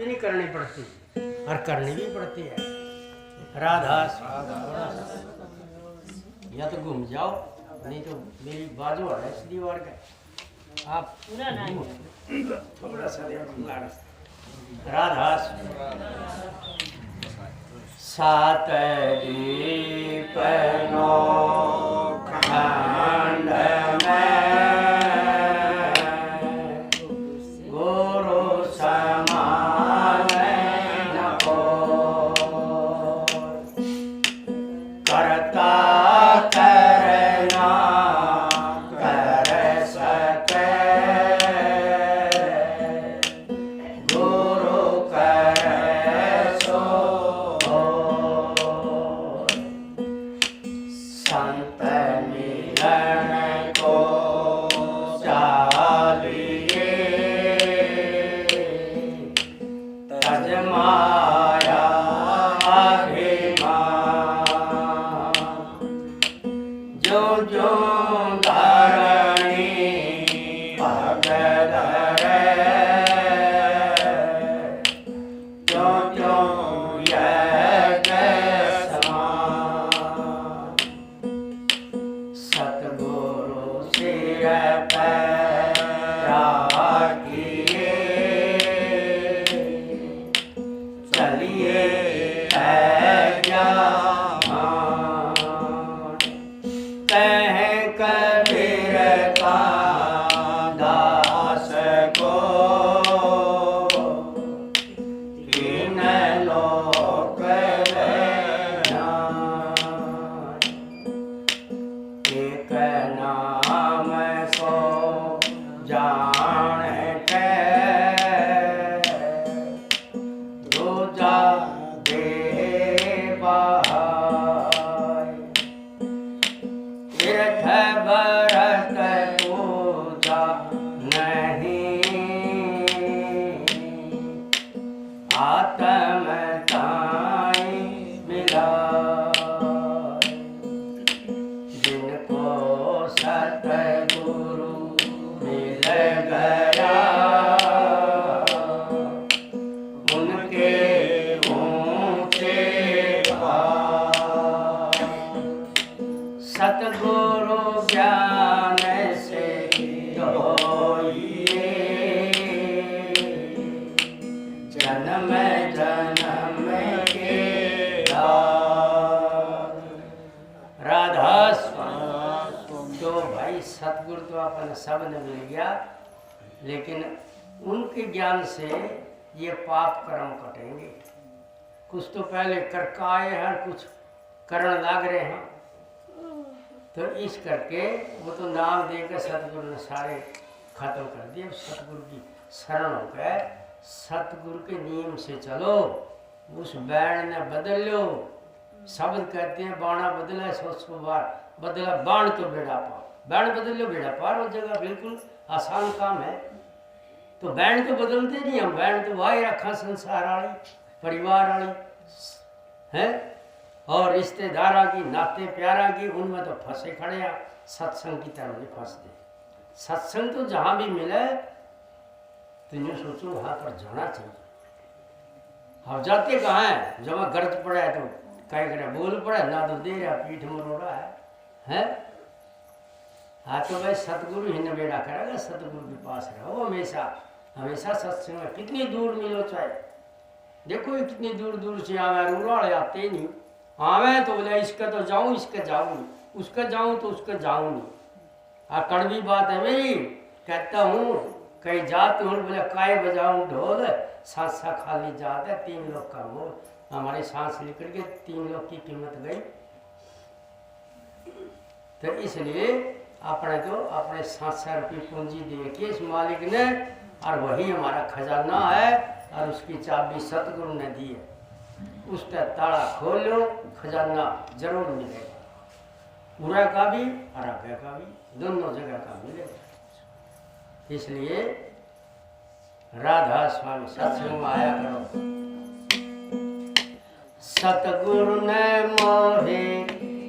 भी नहीं करनी पड़ती और करनी भी पड़ती है। राधा या तो घूम जाओ, नहीं तो मेरी बाजू है इस दीवार का, आप थोड़ा सा राधा सात दीप नो खंड में गुरु समान न कोई, करता करना कर सके, गुरु करे सो संत मिलन को चालिए, तज माया अभिमान, जो जो धरणी पग धरे, जो जो यज्ञ समान, सतगुरु सिर पर राखिए, चलिए है ज्ञान, कह कबीर का दास को, तीन लोक ज्ञान, एक नाम को जान के, दूजा दे बहाय, तीर्थ भरत पूजा नहीं, आत्म ताई मिला, जिनको सतगुरु मिल गया, उनके ऊंचे भाव, सतगुरु ज्ञान से होइए, जन्म जन्म के दास। राधा स्वामी तो भाई सतगुरु तो अपन सब ने मिल गया, लेकिन उनके ज्ञान से ये पाप कर्म कटेंगे। कुछ तो पहले करके आए हैं, कुछ करण लाग रहे हैं, तो इस करके वो तो नाम देकर सतगुरु ने सारे खत्म कर दिए। सतगुरु की शरण होकर सतगुरु के नियम से चलो, उस बैण ने बदल लो। शब्द कहते हैं बाणा बदला 100 बार, बदला बाण तो बेड़ा पार, बैण बदल लो बेड़ा पार हो जाएगा। बिल्कुल आसान काम है। तो बैण तो बदलते नहीं हम, बैण तो वाही रखा संसार वाली परिवार वाली है, और रिश्तेदारा की नाते प्यारा की, उनमें तो फंसे खड़े हैं। सत्संग की तरह नहीं फंसते। सत्संग तो जहाँ भी मिले तो यूँ सोचो वहाँ पर जाना चाहिए। अब जाते कहाँ हैं? जब गर्ज पड़ा है तो कह करे बोल पड़ा, ना तो दे रहा पीठ मरोड़ा है? हाँ तो भाई सतगुरु ही नबेड़ा करेगा। सतगुरु के पास रहो हमेशा, हमेशा सत्संग में। कितनी दूर मिलो चाहे, देखो ये कितनी दूर दूर से आवे, रूराड़े आते नहीं। आवे तो बोले इसका तो जाऊँ, इसका जाऊँ नहीं, उसका जाऊँ तो उसका जाऊँ नहीं। हाँ कड़वी बात है मेरी, कहता हूँ कहीं जात हूँ, बोले काय बजाऊँ ढोल, सांस सा खाली जात है 3 लोग का मोल। हमारी सांस निकल के 3 लोग की कीमत गई। तो इसलिए अपने तो अपने 700 रुपये पूंजी दे के इस मालिक ने, और वही हमारा खजाना है, और उसकी चाबी सतगुरु ने दी है। उसका ताला खोल लो, खजाना जरूर मिलेगा। पूरा का भी और आगे का भी, दोनों जगह का मिलेगा। इसलिए राधा स्वामी सत्संग में आया करो। सतगुरु ने मोहे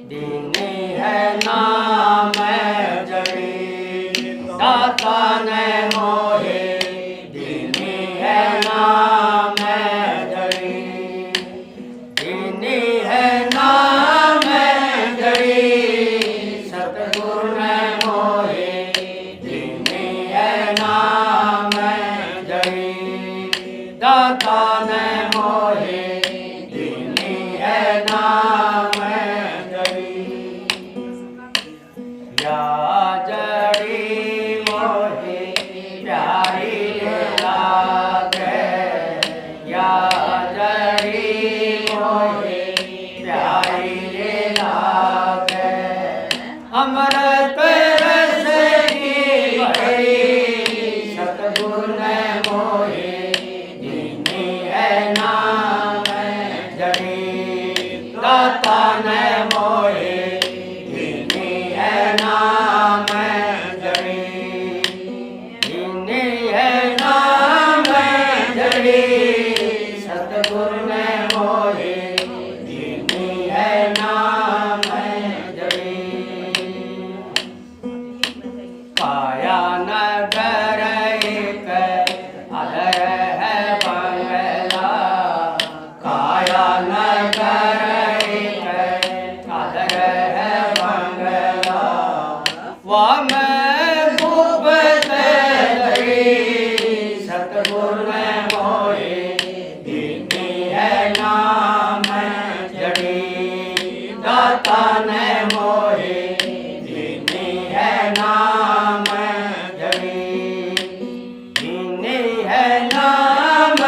दीने है नाम जड़ी, दाता ने मोहे दीने है नाम दाता ने मोहे दीनी है नाम जड़ी या जड़ी मोहे प्यारी लागे या जड़ी मोहे प्यारी लागे अमृत रस की भरी सतगुरु ने मोहे दीनी है नाम जड़ी दाता ने मोहे दीनी है नाम जड़ी दीनी है नाम जड़ी सतगुरु ने मोहे दीनी है नाम जड़ी काया नगर एक अधर है बंगला काया नगर एक अधर है बंगला वाम गुप्त धरी सतगुरु ने मोहे दीनी है नाम जड़ी दाता ने मोहे दीनी है नाम जड़ी दीनी है नाम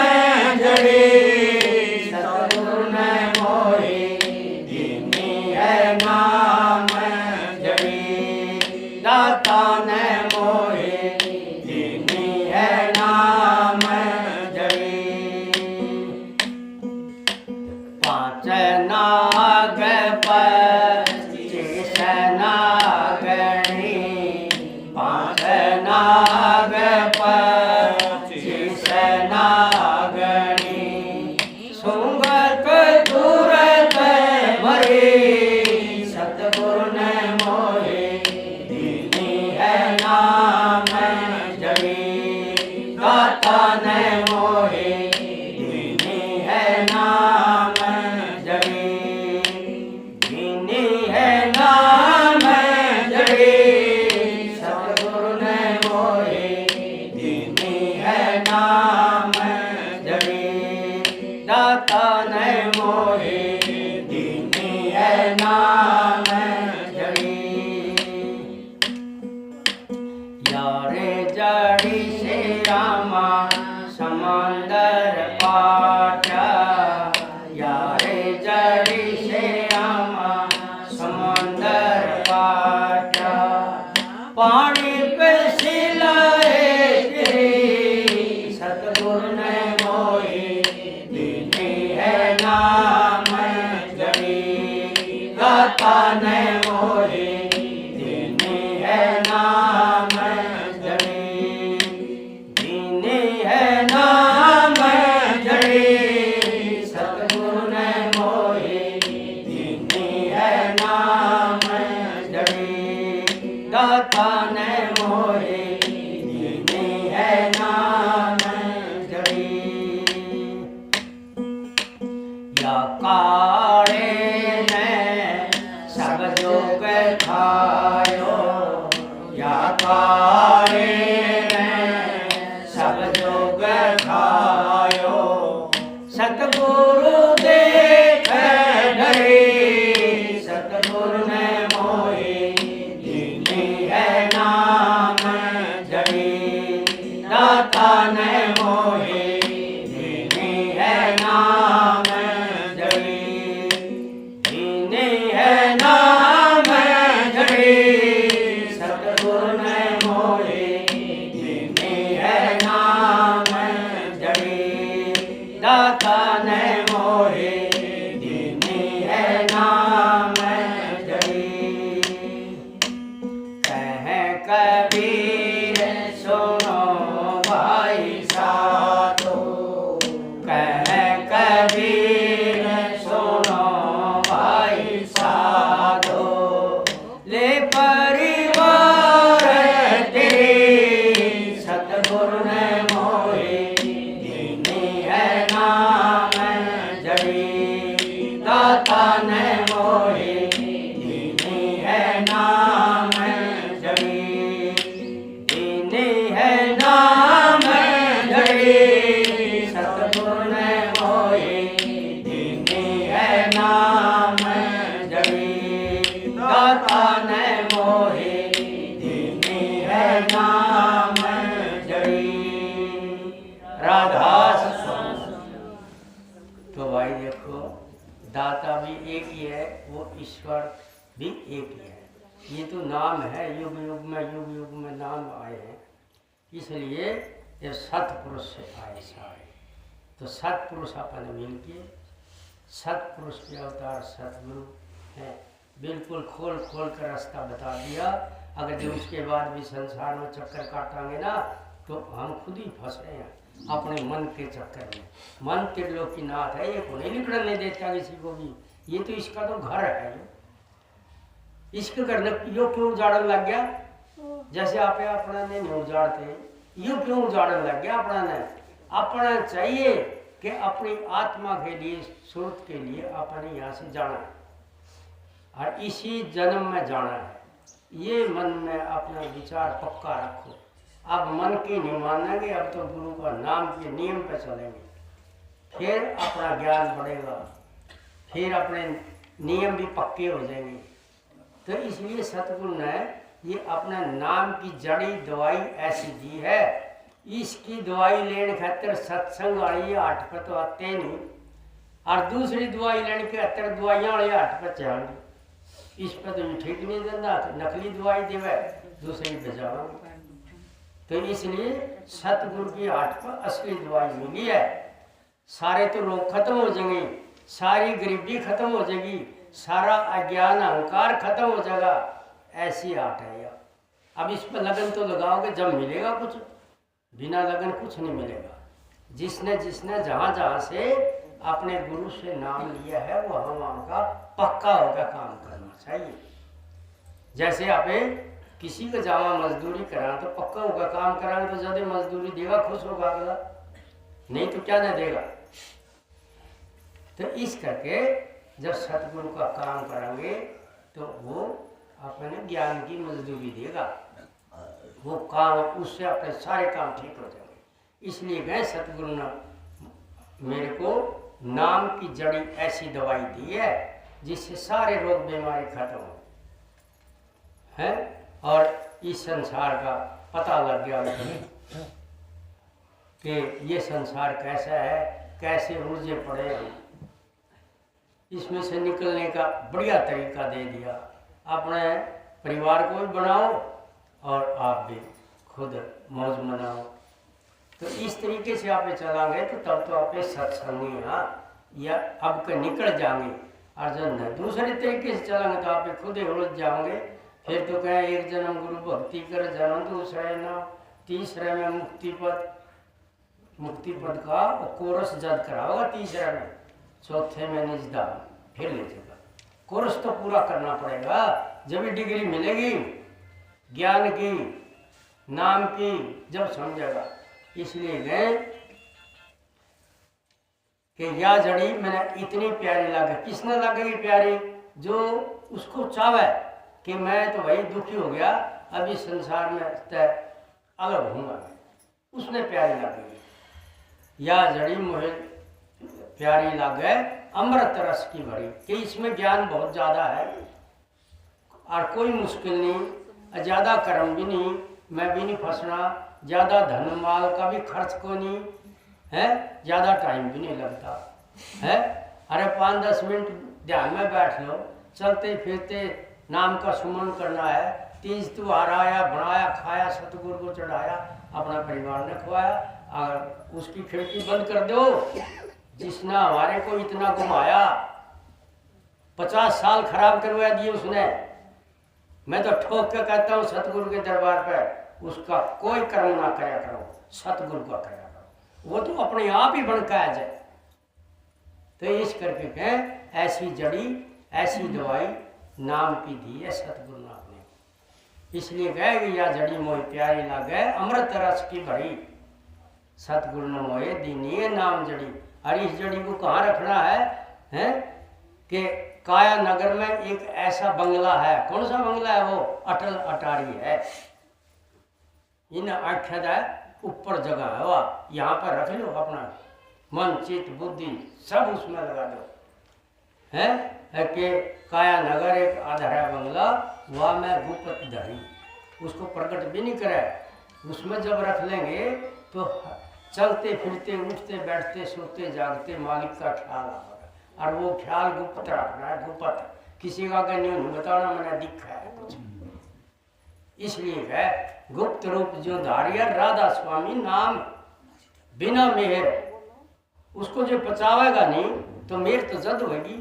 जड़ी सतगुरु ने मोहे दीनी है नाम जड़ी दाता ने मोहे दीनी है नाम जड़ी पांच नाग पच्चीस नागणी पांच नाग पच्चीस नागणी सुंगत तुरत मरी सतगुरु ने मोहे दीनी है नाम जड़ी दाता ने मोहे दीनी है नाम जड़ी दीनी है नाम जड़ी सतगुरु ने मोहे दीनी है नाम जड़ी दाता ने मोहे दीनी है नाम जड़ी यारे जड़ी से रामा समंदर पाटा यारे जड़ी से रामा समंदर पाटा पानी पे सिलाए तेरी सतगुरु ने मोहे दीनी है नाम जड़ी दाता ने मोहे दीनी है नाम जड़ी दीनी है नाम जड़ी सतगुरु ने मोहे दीनी है नाम जड़ी दाता ने मोहे दीनी है नाम जड़ी या काले ने सब जोग खायो या काले ने सब जोग खायो सतगुरु देख डरे सतगुरु ने मोहे दीनी है नाम जड़ी दाता ने मोहे दीनी है नाम जड़ी दीनी है नाम जड़ी सतगुरु ने मोहे दीनी है नाम जड़ी दाता ने मोहे दीनी है नाम जड़ी कह कबीर सुनो भाई साधो कह कबीर सुनो भाई साधो ले परिवार तेरे सतगुरु ने मोहे दीनी है नाम एक ही है, वो ईश्वर भी एक ही है। ये तो नाम है, युग युग में नाम आए हैं, इसलिए ये सतपुरुष से आए सारे। तो सतपुरुष अपन मिल के, सतपुरुष के अवतार सतगुरु हैं, बिल्कुल खोल खोल कर रास्ता बता दिया। अगर जो उसके बाद भी संसार में चक्कर काटांगे ना, तो हम खुद ही फंस रहे हैं अपने मन के चक्कर में। मन त्रिलोकीनाथ है, ये को नहीं निकलने देता किसी को भी। ये तो इसका तो घर है, इसके घर ने यो क्यों उजाड़न लग गया? जैसे आप अपना ने उजाड़ते, यो क्यों उजाड़न लग गया अपना ने? अपना चाहिए कि अपनी आत्मा के लिए, सुरत के लिए अपने यहाँ से जाना है और इसी जन्म में जाना है। ये मन में अपना विचार पक्का रखो। अब मन की नहीं मानेंगे, अब तो गुरु का नाम के नियम पे चलेंगे, फिर अपना ज्ञान बढ़ेगा, फिर अपने नियम भी पक्के हो जाएंगे। तो इसलिए सतगुरु ने ये अपना नाम की जड़ी दवाई ऐसी दी है, इसकी दवाई लेने खातर सत्संग वाली हट पर तो आते नहीं, और दूसरी दवाई लेने के खातर दवाइयाँ वाली हट पर चढ़ाएंगे। इस पर तो ठीक नहीं देना, नकली दवाई देवे, दूसरी बजाओ। तो इसलिए सतगुरु की हाट पर असली दवाई मिली है। सारे तो रोग खत्म हो जाएंगे, सारी गरीबी खत्म हो जाएगी, सारा अज्ञान अहंकार खत्म हो जाएगा। ऐसी हाट है यह। अब इस पर लगन तो लगाओगे, जब मिलेगा कुछ, बिना लगन कुछ नहीं मिलेगा। जिसने जिसने जहाँ जहाँ से अपने गुरु से नाम लिया है, वहाँ वहाँ का पक्का होकर काम करना चाहिए। जैसे आप किसी का जावा मजदूरी करा तो पक्का होगा काम कराएंगे तो ज्यादा मजदूरी देगा, खुश होगा अगला, नहीं तो क्या ना देगा। तो इस करके जब सतगुरु का काम कराएंगे तो वो अपने ज्ञान की मजदूरी देगा, वो काम, उससे अपने सारे काम ठीक हो जाएंगे। इसलिए गए सतगुरु ने मेरे को नाम की जड़ी ऐसी दवाई दी है जिससे सारे रोग बीमारी खत्म हो हैं, और इस संसार का पता लग गया कि ये संसार कैसा है, कैसे उलझे पड़े हैं। इसमें से निकलने का बढ़िया तरीका दे दिया। अपने परिवार को भी बनाओ और आप भी खुद मौज मनाओ। तो इस तरीके से आप चलाएंगे तो तब तो आप सत्संगी या अब के निकल जाएंगे, और जब दूसरे तरीके से चलाएंगे तो आप खुद ही उलझ जाओगे। फिर तो कहें एक जन्म गुरु भक्ति कर जन्म, दूसरे ना, तीसरे में मुक्ति पद का कोरस जद कराओगा, तीसरे में, चौथे में निजदा, फिर ले जाएगा। कोरस तो पूरा करना पड़ेगा, जब भी डिग्री मिलेगी ज्ञान की, नाम की, जब समझेगा। इसलिए गए कि या जड़ी मैंने इतनी प्यारी लगे। किसने लगेगी प्यारी? जो उसको चाहे कि मैं तो भाई दुखी हो गया, अभी संसार में अलग होऊंगा, उसने प्यारी लगेगी। या जड़ी मुझे प्यारी लगे अमृत रस की भरी, कि इसमें ज्ञान बहुत ज़्यादा है और कोई मुश्किल नहीं, ज़्यादा कर्म भी नहीं, मैं भी नहीं फंसना, ज़्यादा धन माल का भी खर्च को नहीं है, ज़्यादा टाइम भी नहीं लगता है। अरे 5-10 मिनट ध्यान में बैठ लो, चलते फिरते नाम का सुमन करना है, तीज त्योहार आया, बनाया, खाया, सतगुरु को चढ़ाया, अपना परिवार ने खवाया, और उसकी खिड़की बंद कर दो। जिसने हमारे को इतना घुमाया, 50 साल खराब करवा दिए उसने, मैं तो ठोक के कहता हूँ सतगुरु के दरबार पर उसका कोई कर्म ना कराया करो, सतगुरु का कराया करो, वो तो अपने आप ही बनका जाए। तो इस करके कहें ऐसी जड़ी ऐसी दवाई नाम की दी है सतगुरु ने अपने। इसलिए कहे कि या जड़ी मोह प्यारी लागे अमृत रस की भरी, सतगुरु ने मोहे दीनी है नाम जड़ी। और इस जड़ी को कहाँ रखना है कि काया नगर में एक ऐसा बंगला है। कौन सा बंगला है वो? अटल अटारी है। इन आख्यात है ऊपर जगह है, वह यहाँ पर रख लो, अपना मन चित्त बुद्धि सब उसमें लगा दो। है कि काया नगर एक आधार है बंगला, वह में गुप्त धरी, उसको प्रकट भी नहीं करे। उसमें जब रख लेंगे तो चलते फिरते उठते बैठते सोते जागते मालिक का ख्याल आएगा। और वो ख्याल गुप्त रखना है, गुप्त, किसी का आगे नहीं बताना, मैंने दिखा है कुछ। इसलिए है गुप्त रूप जो धारिया राधा स्वामी नाम बिना मेहर, उसको जो पचावेगा नहीं तो मेहर तो जद होगी,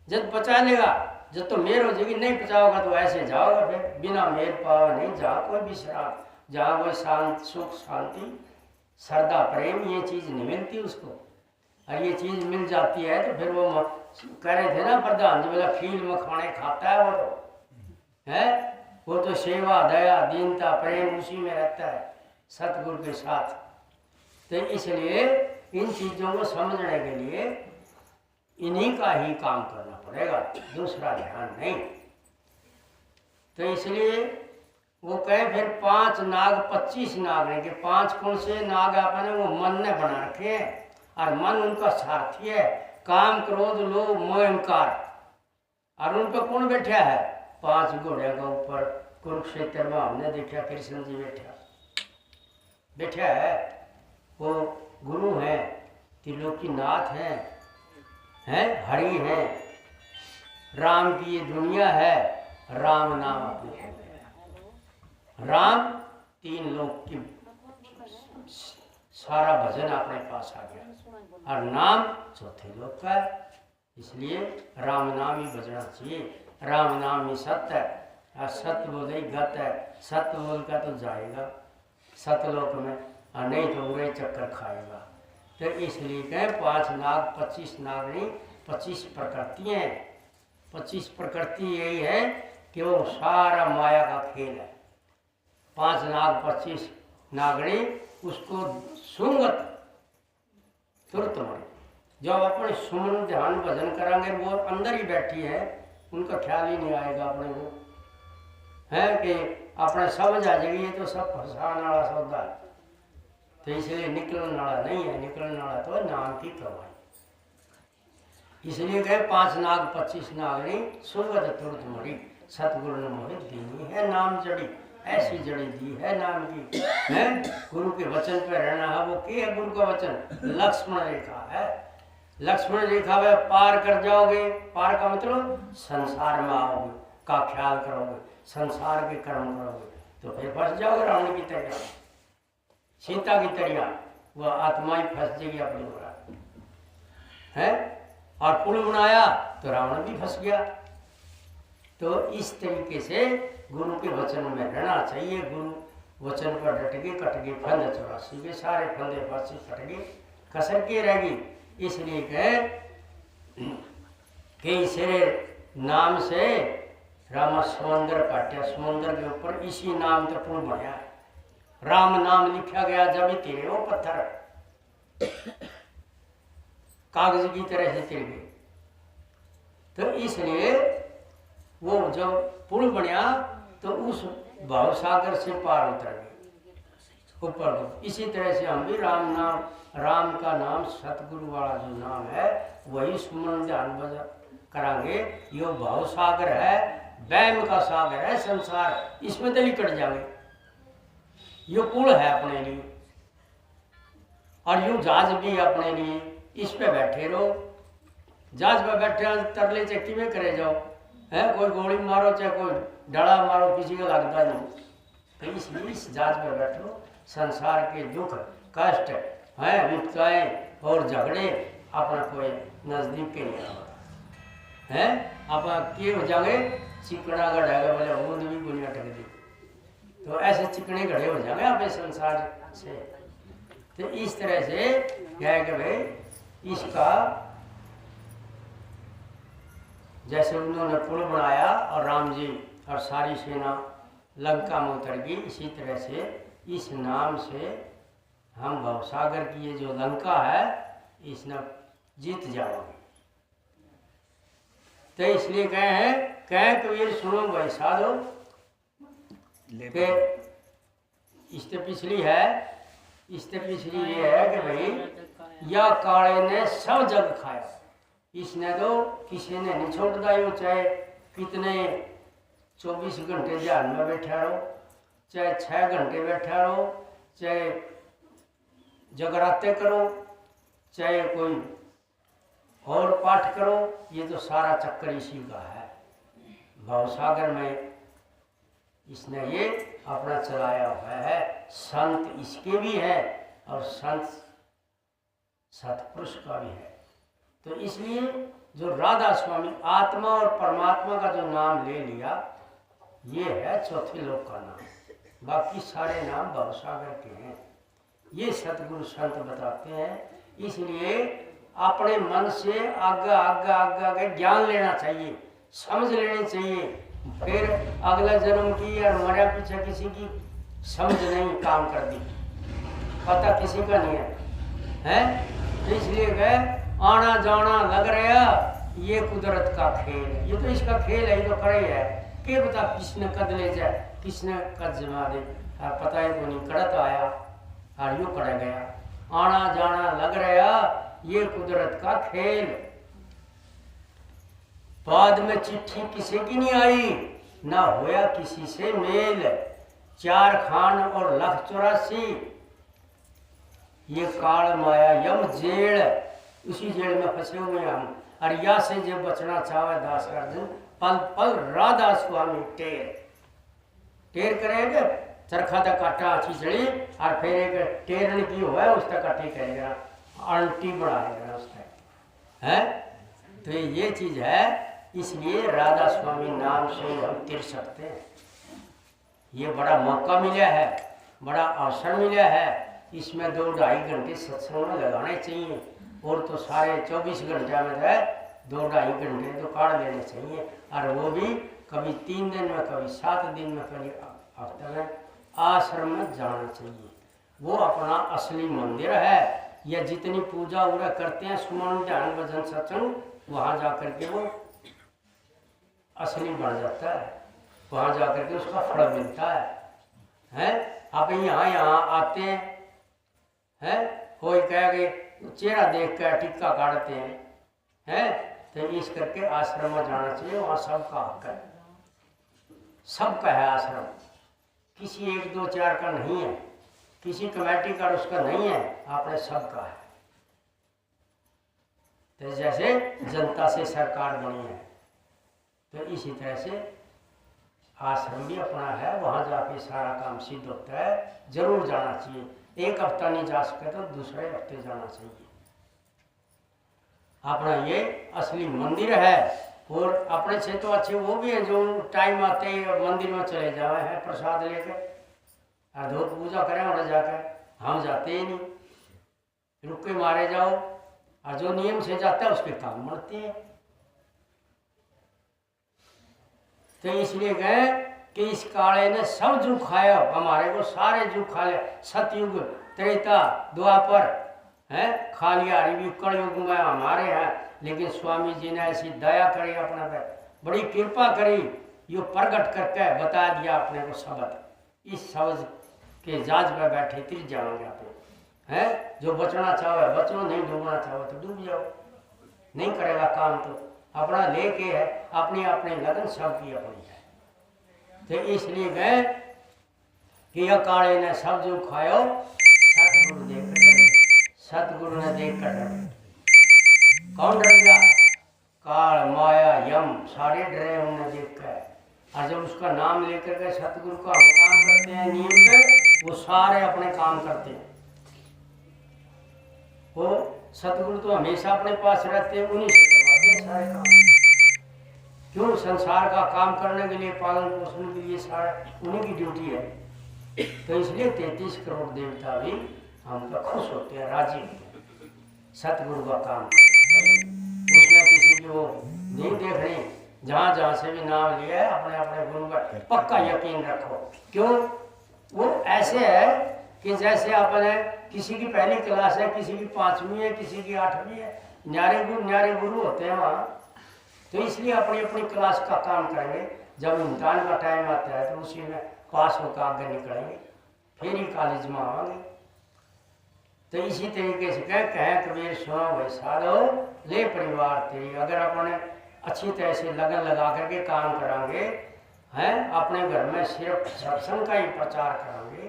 जब पचा लेगा, जब तो मेहर हो जाएगी, नहीं पचाओगा तो ऐसे जाओगा, फिर बिना मेहर पावा नहीं, जहाँ कोई विश्राम, जहाँ कोई शांत सुख शांति श्रद्धा प्रेम ये चीज नहीं मिलती उसको। और ये चीज मिल जाती है तो फिर वो कह रहे थे ना प्रधान जी, बोला खील मखाने खाता है वो तो है, वो तो सेवा दया दीनता प्रेम उसी में रहता है सतगुरु के साथ। तो इसलिए इन चीजों को समझने के लिए इन्हीं का ही काम करना पड़ेगा, दूसरा ध्यान नहीं। तो इसलिए वो कहे फिर 5 नाग 25 नाग नहीं, कि 5 कौन से नाग आपने वो मन ने बना रखे हैं, और मन उनका सारथी है, काम क्रोध लोभ मोह अहंकार, और उन पर कौन बैठा है, 5 घोड़े के ऊपर कुरुक्षेत्र में हमने देखा कृष्ण जी बैठा है, वो गुरु हैं, त्रिलोकीनाथ हैं, हरि हैं, राम की ये दुनिया है, राम नाम अपने है, राम 3 लोक की सारा भजन अपने पास आ गया, और नाम 4थे लोक का है, इसलिए राम नाम ही बजना चाहिए। राम नाम ही सत्य है, और सत्य बोले गत है, सत्य बोल का तो जाएगा सतलोक में, और नहीं तो बुरे चक्कर खाएगा। तो इसलिए कहें 5 नाग 25 नाग नहीं, 25 प्रकृतियाँ हैं। 25 प्रकृति यही है कि वो सारा माया का खेल है। 5 नाग 25 नागड़ी उसको सुंगत तुरंत मरे, जब अपने सुमन ध्यान भजन करांगे वो अंदर ही बैठी है, उनका ख्याल ही नहीं आएगा अपने को, है कि अपने समझ आ जाएगी ये तो सब फंसाने वाला सौदा है। तो इसलिए निकलने वाला नहीं है, निकलने वाला तो नाम की कमाई। इसलिए कहे 5 नाग 25 नागरी सुगत तुरंत मरी, सतगुरु ने मोहित दीनी है नाम जड़ी, ऐसी जड़ी दी है नाम की, है गुरु के वचन पे रहना है। वो क्या है गुरु का वचन, लक्ष्मण रेखा है, लक्ष्मण रेखा में पार कर जाओगे, पार का मतलब संसार में आओगे का ख्याल करोगे, संसार के कर्म करोगे, तो फिर फंस जाओगे रावण की तरह, सीता की तरह, वह आत्मा ही फंस जाएगी अपनी ओर, है। और पुल बनाया तो रावण भी फंस गया। तो इस तरीके से गुरु के वचन में रहना चाहिए। गुरु वचन पर डट गए, कट गए फंदे 84 के, सारे फंदे फांसी कट गए, कसर के रहेगी। इसलिए कहे कि इसे नाम से रामा समुंदर काटा, समुंदर के ऊपर इसी नाम का पुल बनाया है, राम नाम लिखा गया जब ही तेरे वो पत्थर कागज की तरह से तिर गए। तो इसलिए वो जब पुल बनया तो उस भाव सागर से पार उतर गए ऊपर। इसी तरह से हम भी राम नाम, राम का नाम सतगुरु वाला जो नाम है वही सुमन ध्यान भजन करांगे। यो भाव सागर है, वहम का सागर है संसार, इसमें तो निकट जाओगे। यो पुल है अपने लिए, और यूं जहाज भी अपने लिए, इस पे बैठे रहो। जहाज पे बैठे तरले चक्की में करे जाओ, है कोई गोली मारो चाहे कोई डड़ा मारो, किसी का लगता नहीं। तो इसलिए इस जहाज पे बैठो, संसार के दुख कष्ट है विपदाएं और झगड़े अपना कोई नजदीक के नहीं आता है। आप के हो जाएंगे चिकना गढ़ेगा, बोले बूंद भी गुनिया टक दी, तो ऐसे चिकने घड़े हो जाएंगे आप संसार से। तो इस तरह से क्या है कि भाई इसका जैसे उन्होंने पुल बनाया और राम जी और सारी सेना लंका में उतर गई, इसी तरह से इस नाम से हम भवसागर की ये जो लंका है इसने जीत जाओगे। तो इसलिए कहे हैं, कहे कबीर सुनो भाई साधो, इससे पिछली है, इससे पिछली ये है कि भाई या काले ने सब जग खाया, इसने तो किसी ने नहीं छोड़ दिया। चाहे कितने 24 घंटे ध्यान में बैठा रहो, चाहे 6 घंटे बैठा रहो, चाहे जगराते करो, चाहे कोई और पाठ करो, ये तो सारा चक्कर इसी का है। भवसागर में इसने ये अपना चलाया हुआ है। संत इसके भी है और संत सतपुरुष का भी है। तो इसलिए जो राधा स्वामी आत्मा और परमात्मा का जो नाम ले लिया, ये है चौथे लोक का नाम। बाकी सारे नाम भवसागर के हैं। ये सतगुरु संत बताते हैं। इसलिए अपने मन से आगे आगे आगे आगे ज्ञान लेना चाहिए, समझ लेनी चाहिए। फिर अगला जन्म की या मरा पीछे किसी की समझ नहीं काम कर दी, पता किसी का नहीं है। इसलिए गए आना जाना लग रहा, ये कुदरत का खेल है। ये तो इसका खेल है, ये तो करे है कि बता किसने कद ले जाए, किसने कद जमा दे, पता है को नहीं। कड़त आया और यूँ कड़ा गया, आना जाना लग रहा, ये कुदरत का खेल। बाद में चिट्ठी किसी की नहीं आई, ना होया किसी से मेल। 4 खान और 1,84, ये काल माया यम जेल, उसी जेल में फंसे हुए हम। और या से जब बचना चाहे दास अर्जुन, पल पल राधा स्वामी टेर करेगा। चरखा तक काटा अच्छी चढ़ी और फिर एक टेरन की हुआ है, उस तक काटी करेगा, आंटी बढ़ाएगा उस तक है। तो ये चीज है। इसलिए राधा स्वामी नाम से हम तिर सकते हैं। ये बड़ा मौका मिला है, बड़ा अवसर मिला है। इसमें 2-2.5 घंटे सत्संग में लगाने चाहिए। और तो सारे 24 घंटे में है 2-2.5 घंटे तो काढ़ लेने चाहिए। और वो भी कभी 3 दिन में, कभी 7 दिन में, कभी हफ्ते में आश्रम में जाना चाहिए। वो अपना असली मंदिर है। या जितनी पूजा वूजा करते हैं, सुमन ध्यान भजन सत्संग, वहाँ जा करके वो असली बन जाता है। वहाँ जा करके उसका फल मिलता है। आप यहाँ आते हैं, कोई कह गए चेहरा देख कर टिक्का काटते हैं। तो इस करके आश्रम में जाना चाहिए। वहाँ सबका हक है, सबका है आश्रम। किसी 1-2-4 का नहीं है, किसी कमेटी का उसका नहीं है, आपने सबका है। तो जैसे जनता से सरकार बनी है, तो इसी तरह से आश्रम भी अपना है। वहाँ जाके सारा काम सिद्ध होता है। जरूर जाना चाहिए। 1 हफ्ता नहीं जा सके तो दूसरे हफ्ते जाना चाहिए। अपना ये असली मंदिर है। और अपने से तो अच्छे वो भी हैं जो टाइम आते ही मंदिर में चले जाए हैं प्रसाद लेकर और धूप पूजा करें वहाँ जाकर। हम जाते ही नहीं, रुक के मारे जाओ। और जो नियम से जाता है उसके काम बढ़ते हैं। तो इसलिए गए कि इस काले ने सब जू खाया, हमारे को सारे जू खा लिया। सतयुग, त्रेता, द्वापर है खा लिया। अभी कलयुग में हमारे हैं। लेकिन स्वामी जी ने ऐसी दया करी, अपने पे बड़ी कृपा करी, यो प्रकट करके बता दिया अपने को शब्द। इस शब्द के जाज में बैठे तिर जाओगे अपने है। जो बचना चाहो बचो, नहीं डूबना चाहो तो डूब जाओ। नहीं करेगा काम तो अपना लेके है, अपनी अपनी लगन सबकी अपनी है। तो इसलिए गए कि यह काले ने सब जो खायो, सतगुरु सतगुरु ने देख कर कौन डर गया? काल माया यम सारे डरे उन्हें देख कर। और जब उसका नाम लेकर के सतगुरु का हम काम करते हैं नियम पे, वो सारे अपने काम करते हैं। वो सतगुरु तो हमेशा अपने पास रहते हैं, उन्हीं से करवाते हैं सारे काम। क्यों? संसार का काम करने के लिए, पालन पोषण के लिए सारा उन्हीं की ड्यूटी है। तो इसलिए 33 करोड़ देवता भी हम तो खुश होते हैं, राजी होते हैं सतगुरु का काम करना। उसमें किसी की वो नहीं देख रही। जहाँ जहाँ से भी नाम लिया है, अपने अपने गुरु का पक्का यकीन रखो। क्यों? वो ऐसे है कि जैसे आपने किसी की पहली क्लास है, किसी की 5वीं है, किसी की 8वीं है। न्यारे गुरु होते हैं वहाँ। तो इसलिए अपनी अपनी क्लास का काम करेंगे। जब इम्तिहान का टाइम आता है तो उसी में पास होकर आगे निकलेंगे, फिर ही कॉलेज में आएंगे। तो इसी तरीके से कह कबीर सुनो भाई साधो ले परिवार तेरी। अगर अपने अच्छी तरह से लगन लगा करके काम करांगे हैं, अपने घर में सिर्फ सत्संग का ही प्रचार करांगे,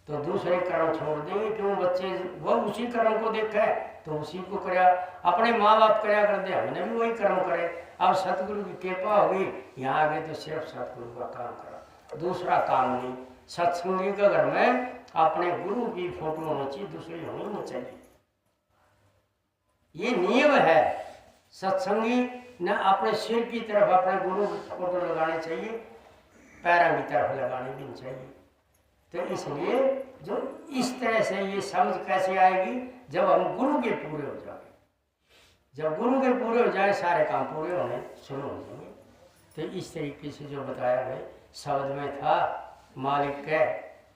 तो दूसरे कर्म छोड़ देंगे। क्यों? बच्चे वो उसी कर्म को देखा तो उसी को कराया, अपने माँ बाप कराया कर दे, हमने भी वही कर्म करे। अब सतगुरु की कृपा होगी, यहाँ आ गए तो सिर्फ सतगुरु का काम करा, दूसरा काम नहीं। सत्संगी के घर में अपने गुरु की फोटो होनी चाहिए, दूसरी होनी नहीं चाहिए। ये नियम है। सत्संगी न अपने सिर की तरफ अपने गुरु की फोटो लगानी चाहिए, पैरों की तरफ लगानी भी नहीं चाहिए। तो इसलिए जो इस तरह से ये समझ कैसे आएगी? जब हम गुरु के पूरे हो जाए। जब गुरु के पूरे हो जाए सारे काम पूरे होने शुरू हो जाएंगे। तो इस तरीके से जो बताया है शब्द में था मालिक के,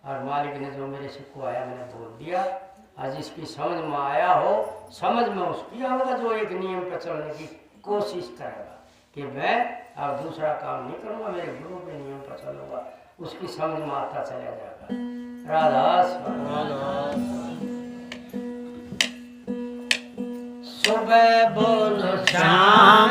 और मालिक ने जो मेरे से को आया मैंने बोल दिया। आज इसकी समझ में आया हो, समझ में उसकी आएगा जो एक नियम पर चलने की कोशिश करेगा कि मैं अब दूसरा काम नहीं करूँगा, मेरे गुरु के नियम पर चलूँगा, उसकी समझ में आता चला जाएगा। राधा सुबह बोलो शाम